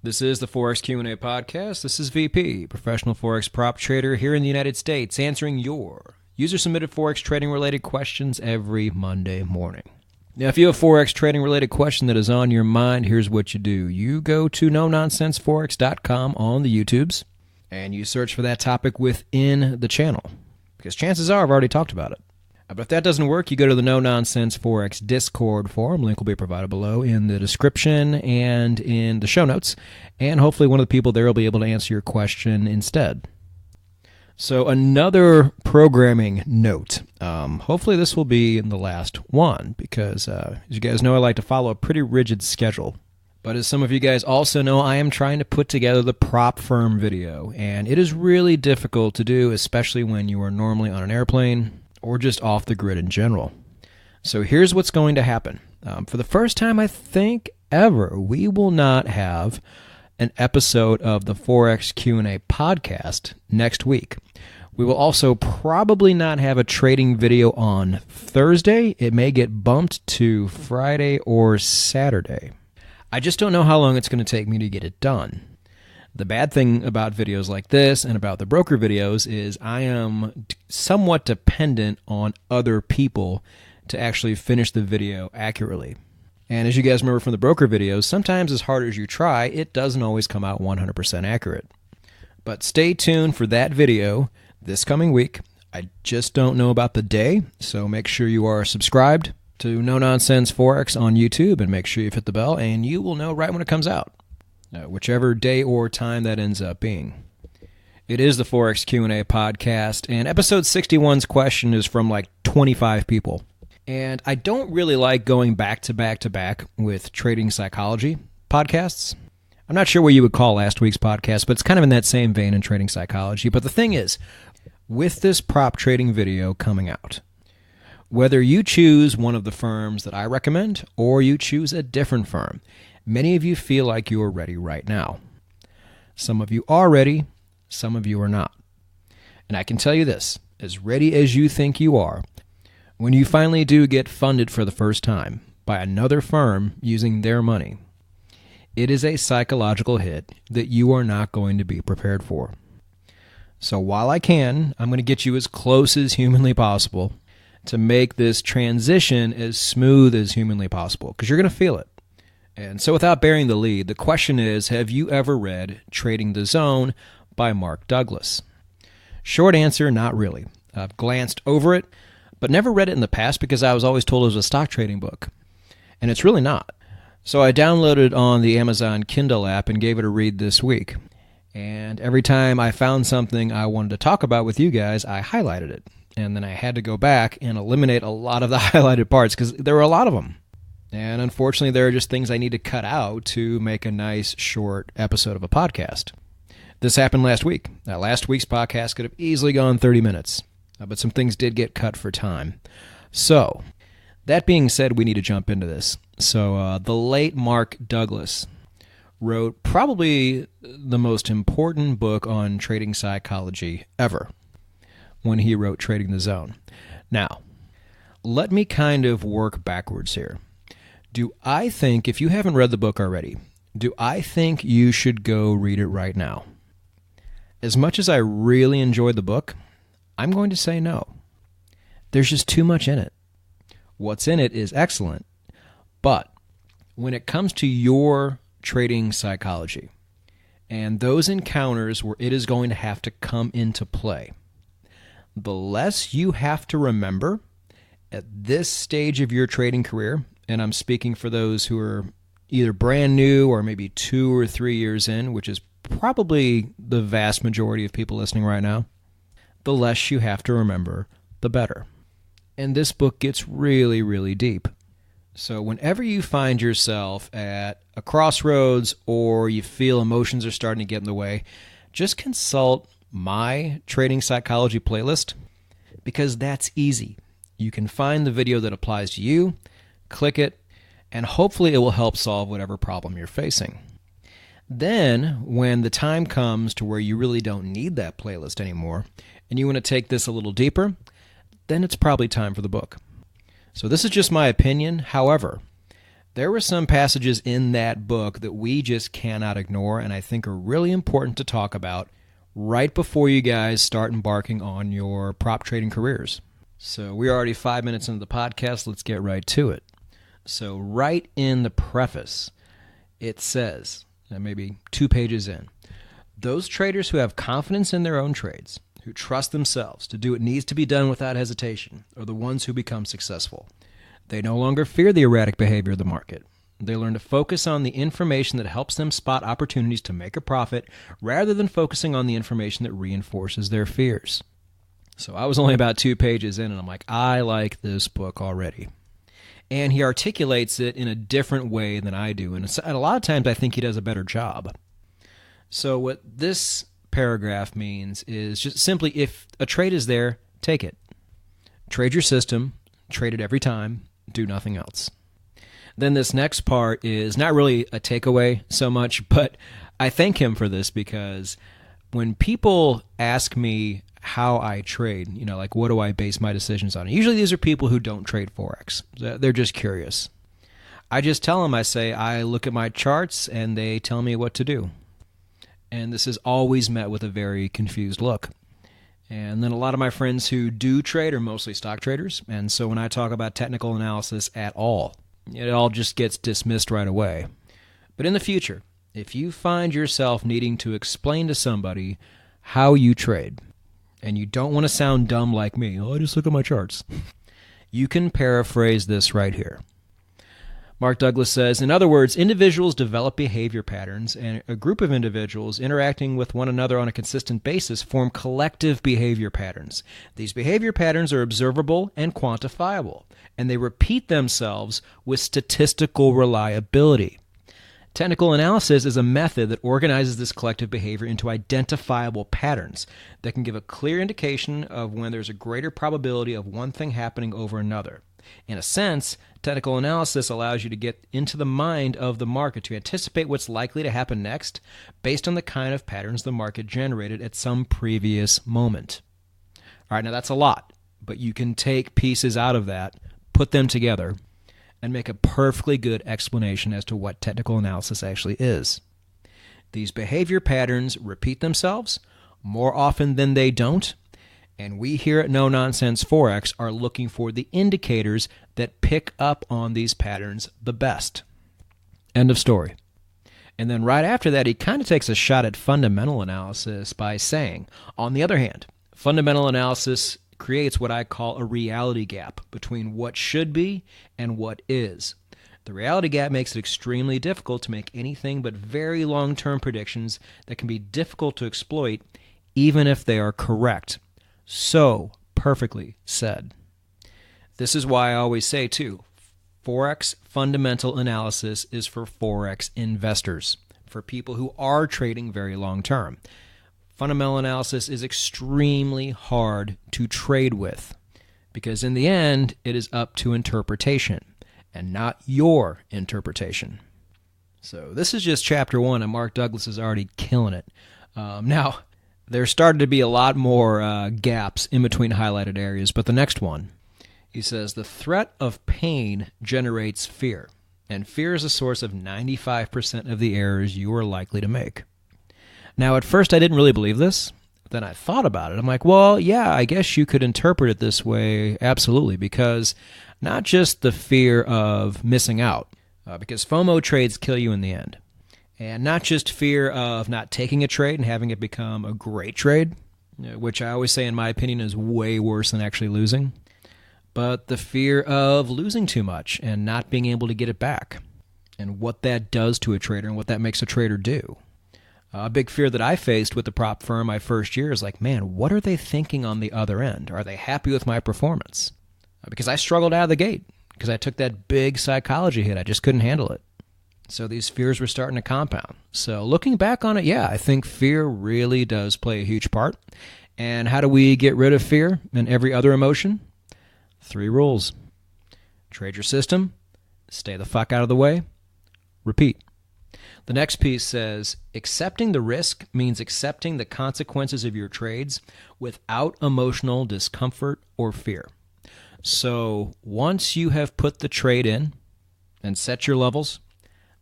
This is the Forex Q&A podcast. This is VP, professional Forex prop trader here in the United States, answering your user-submitted Forex trading-related questions every Monday morning. Now, if you have a Forex trading-related question that is on your mind, here's what you do. You go to NoNonsenseForex.com on the YouTubes, and you search for that topic within the channel, because chances are I've already talked about it. But if that doesn't work, you go to the No Nonsense Forex Discord forum. Link will be provided below in the description and in the show notes. And hopefully one of the people there will be able to answer your question instead. So another programming note. Hopefully this will be in the last one because, as you guys know, I like to follow a pretty rigid schedule. But as some of you guys also know, I am trying to put together the prop firm video. And it is really difficult to do, especially when you are normally on an airplane or just off the grid in general. So here's what's going to happen. For the first time, I think, ever, we will not have an episode of the Forex Q&A podcast next week. We will also probably not have a trading video on Thursday. It may get bumped to Friday or Saturday. I just don't know how long it's going to take me to get it done. The bad thing about videos like this and about the broker videos is I am somewhat dependent on other people to actually finish the video accurately. And as you guys remember from the broker videos, sometimes as hard as you try, it doesn't always come out 100% accurate. But stay tuned for that video this coming week. I just don't know about the day, so make sure you are subscribed to No Nonsense Forex on YouTube and make sure you've hit the bell and you will know right when it comes out. Whichever day or time that ends up being. It is the Forex Q&A podcast, and episode 61's question is from like 25 people. And I don't really like going back to back to back with trading psychology podcasts. I'm not sure what you would call last week's podcast, but it's kind of in that same vein in trading psychology. But the thing is, with this prop trading video coming out, whether you choose one of the firms that I recommend or you choose a different firm, many of you feel like you are ready right now. Some of you are ready, some of you are not. And I can tell you this, as ready as you think you are, when you finally do get funded for the first time by another firm using their money, it is a psychological hit that you are not going to be prepared for. So while I can, I'm going to get you as close as humanly possible to make this transition as smooth as humanly possible, because you're going to feel it. And so without bearing the lead, the question is, have you ever read Trading the Zone by Mark Douglas? Short answer, not really. I've glanced over it, but never read it in the past because I was always told it was a stock trading book. And it's really not. So I downloaded it on the Amazon Kindle app and gave it a read this week. And every time I found something I wanted to talk about with you guys, I highlighted it. And then I had to go back and eliminate a lot of the highlighted parts because there were a lot of them. And unfortunately, there are just things I need to cut out to make a nice, short episode of a podcast. This happened last week. Last week's podcast could have easily gone 30 minutes, but some things did get cut for time. So, that being said, we need to jump into this. So, the late Mark Douglas wrote probably the most important book on trading psychology ever when he wrote Trading the Zone. Now, let me kind of work backwards here. Do I think, if you haven't read the book already, do I think you should go read it right now? As much as I really enjoyed the book, I'm going to say no. There's just too much in it. What's in it is excellent, but when it comes to your trading psychology and those encounters where it is going to have to come into play, the less you have to remember at this stage of your trading career, and I'm speaking for those who are either brand new or maybe 2 or 3 years in, which is probably the vast majority of people listening right now, the less you have to remember, the better. And this book gets really, really deep. So whenever you find yourself at a crossroads or you feel emotions are starting to get in the way, just consult my trading psychology playlist, because that's easy. You can find the video that applies to you, click it, and hopefully it will help solve whatever problem you're facing. Then, when the time comes to where you really don't need that playlist anymore, and you want to take this a little deeper, then it's probably time for the book. So this is just my opinion. However, There were some passages in that book that we just cannot ignore and I think are really important to talk about right before you guys start embarking on your prop trading careers. So we're already 5 minutes into the podcast. Let's get right to it. So right in the preface, it says, maybe 2 pages in, those traders who have confidence in their own trades, who trust themselves to do what needs to be done without hesitation, are the ones who become successful. They no longer fear the erratic behavior of the market. They learn to focus on the information that helps them spot opportunities to make a profit rather than focusing on the information that reinforces their fears. So I was only about 2 pages in, and I'm like, I like this book already. And he articulates it in a different way than I do, and a lot of times I think he does a better job. So what this paragraph means is just simply if a trade is there, take it. Trade your system, trade it every time, do nothing else. Then this next part is not really a takeaway so much, but I thank him for this because when people ask me how I trade, like what do I base my decisions on? Usually these are people who don't trade Forex. They're just curious. I just tell them, I say, I look at my charts and they tell me what to do. And this is always met with a very confused look. And then a lot of my friends who do trade are mostly stock traders. And so when I talk about technical analysis at all, it all just gets dismissed right away. But in the future, if you find yourself needing to explain to somebody how you trade, and you don't want to sound dumb like me, I just look at my charts, you can paraphrase this right here. Mark Douglas says, in other words, individuals develop behavior patterns, and a group of individuals interacting with one another on a consistent basis form collective behavior patterns. These behavior patterns are observable and quantifiable, and they repeat themselves with statistical reliability. Technical analysis is a method that organizes this collective behavior into identifiable patterns that can give a clear indication of when there's a greater probability of one thing happening over another. In a sense, technical analysis allows you to get into the mind of the market to anticipate what's likely to happen next based on the kind of patterns the market generated at some previous moment. All right, now that's a lot, but you can take pieces out of that, put them together, and make a perfectly good explanation as to what technical analysis actually is. These behavior patterns repeat themselves more often than they don't, and we here at No Nonsense Forex are looking for the indicators that pick up on these patterns the best. End of story. And then right after that, he kind of takes a shot at fundamental analysis by saying, on the other hand, fundamental analysis creates what I call a reality gap between what should be and what is. The reality gap makes it extremely difficult to make anything but very long-term predictions that can be difficult to exploit, even if they are correct. So perfectly said. This is why I always say, too, Forex fundamental analysis is for Forex investors, for people who are trading very long-term. Fundamental analysis is extremely hard to trade with because in the end, it is up to interpretation and not your interpretation. So this is just chapter 1, and Mark Douglas is already killing it. Now, there started to be a lot more gaps in between highlighted areas, but the next one, he says, the threat of pain generates fear, and fear is a source of 95% of the errors you are likely to make. Now, at first, I didn't really believe this. Then I thought about it. I'm like, well, yeah, I guess you could interpret it this way, absolutely, because not just the fear of missing out, because FOMO trades kill you in the end. And not just fear of not taking a trade and having it become a great trade, which I always say, in my opinion, is way worse than actually losing, but the fear of losing too much and not being able to get it back, and what that does to a trader and what that makes a trader do. A big fear that I faced with the prop firm my first year is like, man, what are they thinking on the other end? Are they happy with my performance? Because I struggled out of the gate because I took that big psychology hit. I just couldn't handle it. So these fears were starting to compound. So looking back on it, yeah, I think fear really does play a huge part. And how do we get rid of fear and every other emotion? 3 rules. Trade your system, stay the fuck out of the way, repeat. The next piece says, accepting the risk means accepting the consequences of your trades without emotional discomfort or fear. So once you have put the trade in, and set your levels,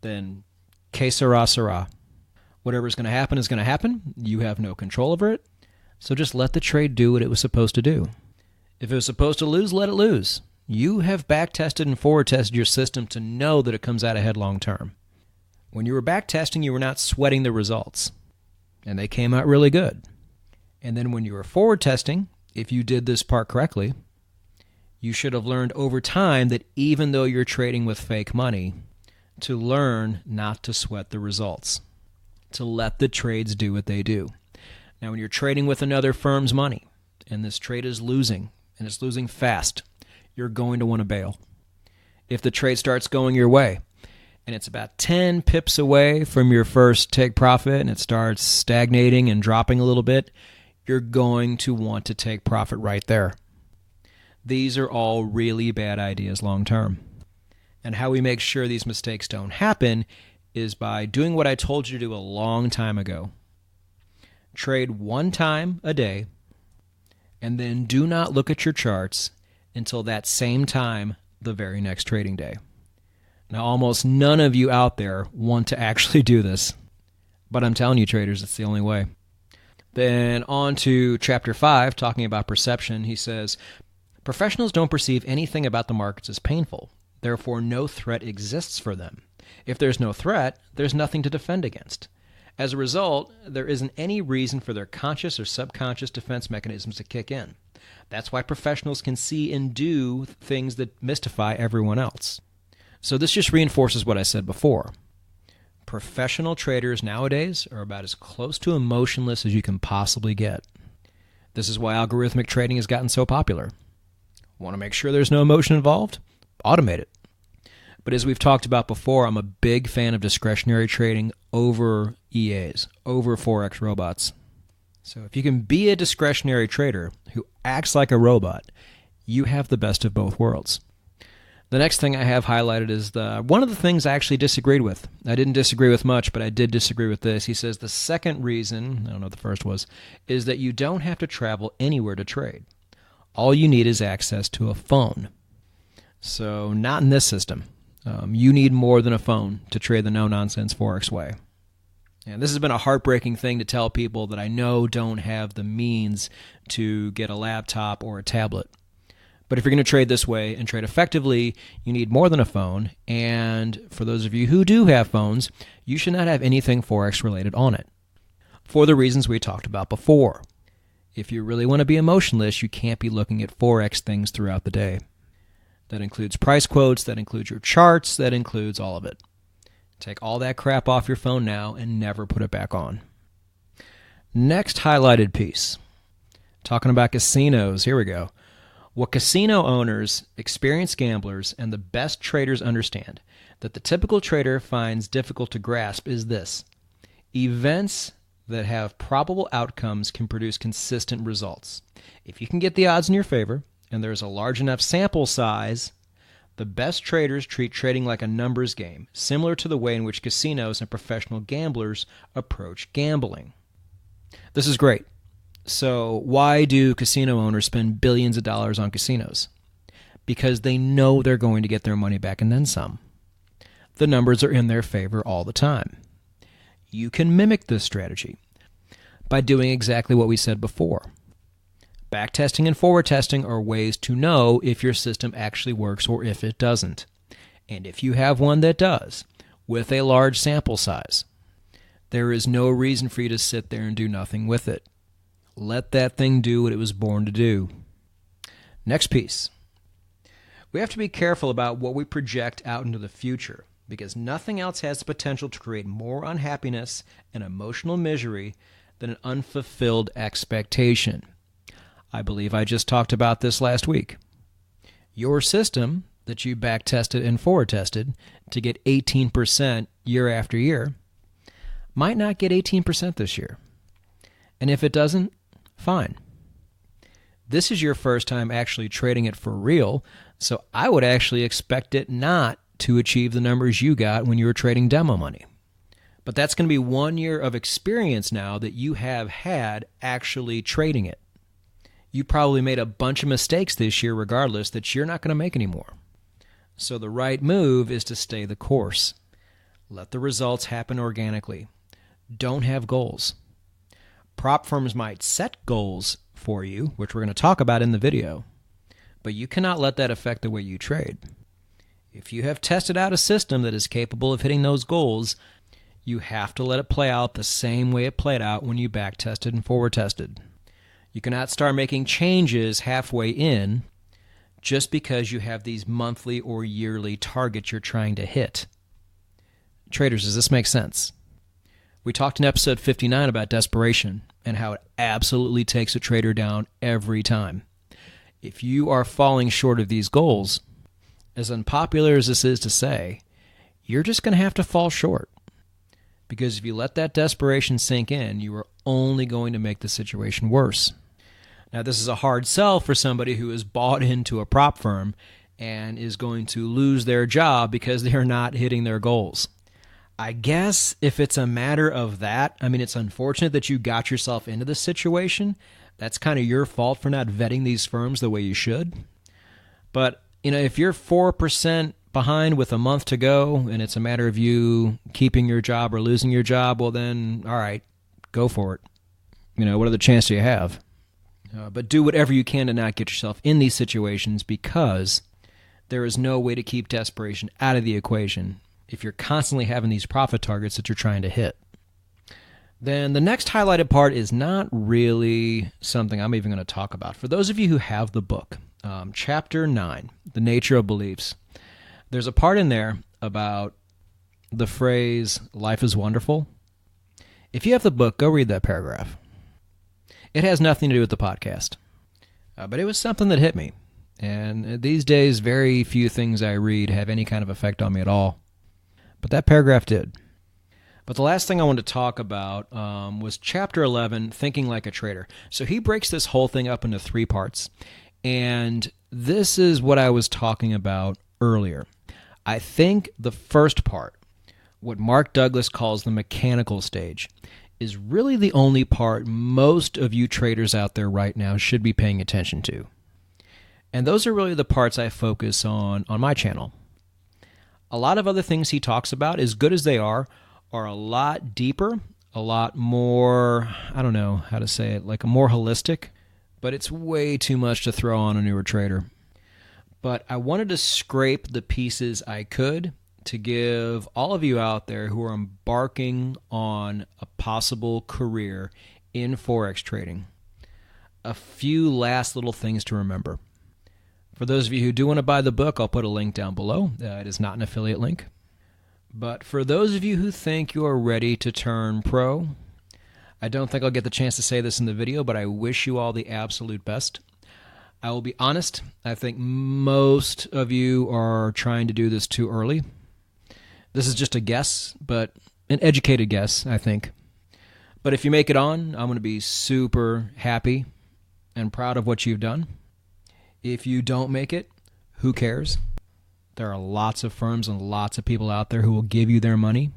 then que sera, sera. Whatever's going to happen is going to happen. You have no control over it. So just let the trade do what it was supposed to do. If it was supposed to lose, let it lose. You have back-tested and forward-tested your system to know that it comes out ahead long term. When you were back-testing, you were not sweating the results, and they came out really good. And then when you were forward-testing, if you did this part correctly, you should have learned over time that even though you're trading with fake money, to learn not to sweat the results, to let the trades do what they do. Now, when you're trading with another firm's money, and this trade is losing, and it's losing fast, you're going to want to bail. If the trade starts going your way, and it's about 10 pips away from your first take profit, and it starts stagnating and dropping a little bit, you're going to want to take profit right there. These are all really bad ideas long term. And how we make sure these mistakes don't happen is by doing what I told you to do a long time ago. Trade one time a day, and then do not look at your charts until that same time the very next trading day. Now, almost none of you out there want to actually do this, but I'm telling you, traders, it's the only way. Then on to Chapter 5, talking about perception, he says, professionals don't perceive anything about the markets as painful. Therefore, no threat exists for them. If there's no threat, there's nothing to defend against. As a result, there isn't any reason for their conscious or subconscious defense mechanisms to kick in. That's why professionals can see and do things that mystify everyone else. So this just reinforces what I said before. Professional traders nowadays are about as close to emotionless as you can possibly get. This is why algorithmic trading has gotten so popular. Want to make sure there's no emotion involved? Automate it. But as we've talked about before, I'm a big fan of discretionary trading over EAs, over Forex robots. So if you can be a discretionary trader who acts like a robot, you have the best of both worlds. The next thing I have highlighted is one of the things I actually disagreed with. I didn't disagree with much, but I did disagree with this. He says the second reason, I don't know what the first was, is that you don't have to travel anywhere to trade. All you need is access to a phone. So not in this system. You need more than a phone to trade the no-nonsense Forex way. And this has been a heartbreaking thing to tell people that I know don't have the means to get a laptop or a tablet. But if you're going to trade this way and trade effectively, you need more than a phone. And for those of you who do have phones, you should not have anything Forex related on it, for the reasons we talked about before. If you really want to be emotionless, you can't be looking at Forex things throughout the day. That includes price quotes, that includes your charts, that includes all of it. Take all that crap off your phone now and never put it back on. Next highlighted piece. Talking about casinos. Here we go. What casino owners, experienced gamblers, and the best traders understand that the typical trader finds difficult to grasp is this. Events that have probable outcomes can produce consistent results. If you can get the odds in your favor, and there's a large enough sample size, the best traders treat trading like a numbers game, similar to the way in which casinos and professional gamblers approach gambling. This is great. So why do casino owners spend billions of dollars on casinos? Because they know they're going to get their money back and then some. The numbers are in their favor all the time. You can mimic this strategy by doing exactly what we said before. Backtesting and forward testing are ways to know if your system actually works or if it doesn't. And if you have one that does, with a large sample size, there is no reason for you to sit there and do nothing with it. Let that thing do what it was born to do. Next piece. We have to be careful about what we project out into the future, because nothing else has the potential to create more unhappiness and emotional misery than an unfulfilled expectation. I believe I just talked about this last week. Your system that you back-tested and forward-tested to get 18% year after year might not get 18% this year. And if it doesn't, fine. This is your first time actually trading it for real, so I would actually expect it not to achieve the numbers you got when you were trading demo money. But that's going to be 1 year of experience now that you have had actually trading it. You probably made a bunch of mistakes this year regardless that you're not going to make anymore. So the right move is to stay the course. Let the results happen organically. Don't have goals. Prop firms might set goals for you, which we're going to talk about in the video, but you cannot let that affect the way you trade. If you have tested out a system that is capable of hitting those goals, you have to let it play out the same way it played out when you back tested and forward tested. You cannot start making changes halfway in just because you have these monthly or yearly targets you're trying to hit. Traders, does this make sense? We talked in episode 59 about desperation and how it absolutely takes a trader down every time. If you are falling short of these goals, as unpopular as this is to say, you're just going to have to fall short. Because if you let that desperation sink in, you are only going to make the situation worse. Now, this is a hard sell for somebody who is bought into a prop firm and is going to lose their job because they are not hitting their goals. I guess if it's a matter of that, I mean, it's unfortunate that you got yourself into this situation. That's kind of your fault for not vetting these firms the way you should. But, if you're 4% behind with a month to go and it's a matter of you keeping your job or losing your job, well then, all right, go for it. What other chance do you have? But do whatever you can to not get yourself in these situations, because there is no way to keep desperation out of the equation if you're constantly having these profit targets that you're trying to hit. Then the next highlighted part is not really something I'm even going to talk about. For those of you who have the book, Chapter 9, The Nature of Beliefs, there's a part in there about the phrase, life is wonderful. If you have the book, go read that paragraph. It has nothing to do with the podcast, but it was something that hit me. And these days, very few things I read have any kind of effect on me at all. But that paragraph did. But the last thing I wanted to talk about was Chapter 11, Thinking Like a Trader. So he breaks this whole thing up into 3 parts. And this is what I was talking about earlier. I think the first part, what Mark Douglas calls the mechanical stage, is really the only part most of you traders out there right now should be paying attention to. And those are really the parts I focus on my channel. A lot of other things he talks about, as good as they are a lot deeper, a lot more, I don't know how to say it, like a more holistic, but it's way too much to throw on a newer trader. But I wanted to scrape the pieces I could to give all of you out there who are embarking on a possible career in Forex trading a few last little things to remember. For those of you who do want to buy the book, I'll put a link down below. It is not an affiliate link. But for those of you who think you are ready to turn pro, I don't think I'll get the chance to say this in the video, but I wish you all the absolute best. I will be honest, I think most of you are trying to do this too early. This is just a guess, but an educated guess, I think. But if you make it on, I'm going to be super happy and proud of what you've done. If you don't make it, who cares? There are lots of firms and lots of people out there who will give you their money.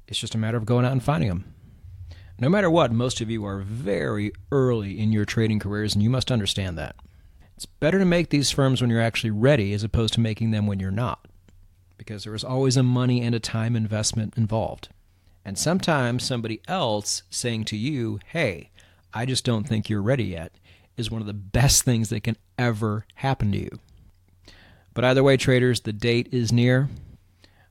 It's just a matter of going out and finding them. No matter what, most of you are very early in your trading careers, and you must understand that. It's better to make these firms when you're actually ready as opposed to making them when you're not, because there is always a money and a time investment involved. And sometimes somebody else saying to you, hey, I just don't think you're ready yet, is one of the best things that can ever happen to you. But either way, traders, the date is near.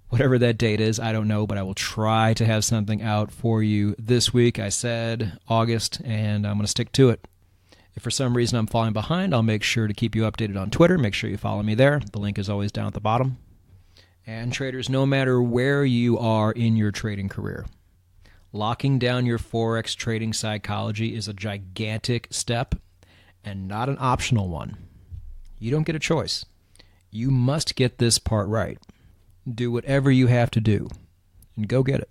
Whatever that date is, I don't know, but I will try to have something out for you this week. I said August, and I'm going to stick to it. If for some reason I'm falling behind, I'll make sure to keep you updated on Twitter. Make sure you follow me there. The link is always down at the bottom. And traders, no matter where you are in your trading career, locking down your Forex trading psychology is a gigantic step and not an optional one. You don't get a choice. You must get this part right. Do whatever you have to do, and go get it.